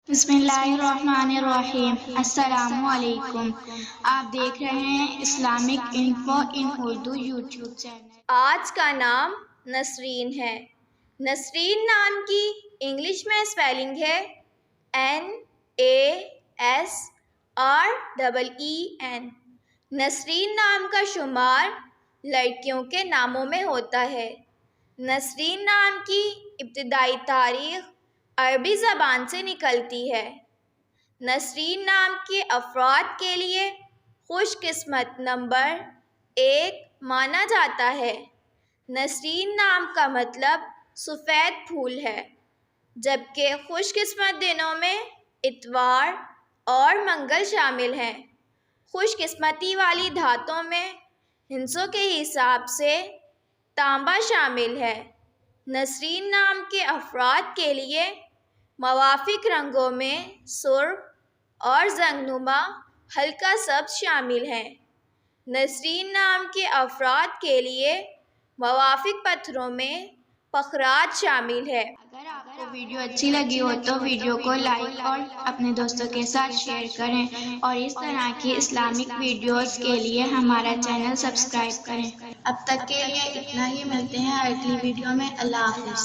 بسم اللہ الرحمن الرحیم۔ السلام علیکم۔ آپ دیکھ رہے ہیں اسلامک انفو ان اردو یوٹیوب چینل۔ آج کا نام نسرین ہے۔ نسرین نام کی انگلش میں اسپیلنگ ہے NASREEN۔ نسرین نام کا شمار لڑکیوں کے ناموں میں ہوتا ہے۔ نسرین نام کی ابتدائی تاریخ عربی زبان سے نکلتی ہے۔ نسرین نام کے افراد کے لیے خوش قسمت نمبر 1 مانا جاتا ہے۔ نسرین نام کا مطلب سفید پھول ہے، جبکہ خوش قسمت دنوں میں اتوار اور منگل شامل ہیں۔ خوش قسمتی والی دھاتوں میں ہندسوں کے حساب سے تانبا شامل ہے۔ نسرین نام کے افراد کے لیے موافق رنگوں میں سرخ اور زنگ نما ہلکا سبز شامل ہیں۔ نسرین نام کے افراد کے لیے موافق پتھروں میں پخرات شامل ہے۔ اگر آپ کو ویڈیو اچھی لگی ہو تو ویڈیو کو لائک اور اپنے دوستوں کے ساتھ شیئر کریں، اور اس طرح کی اسلامک ویڈیوز کے لیے ہمارا چینل سبسکرائب کریں۔ اب تک کے لیے اتنا ہی، ملتے ہیں اگلی ویڈیو میں۔ اللہ حافظ۔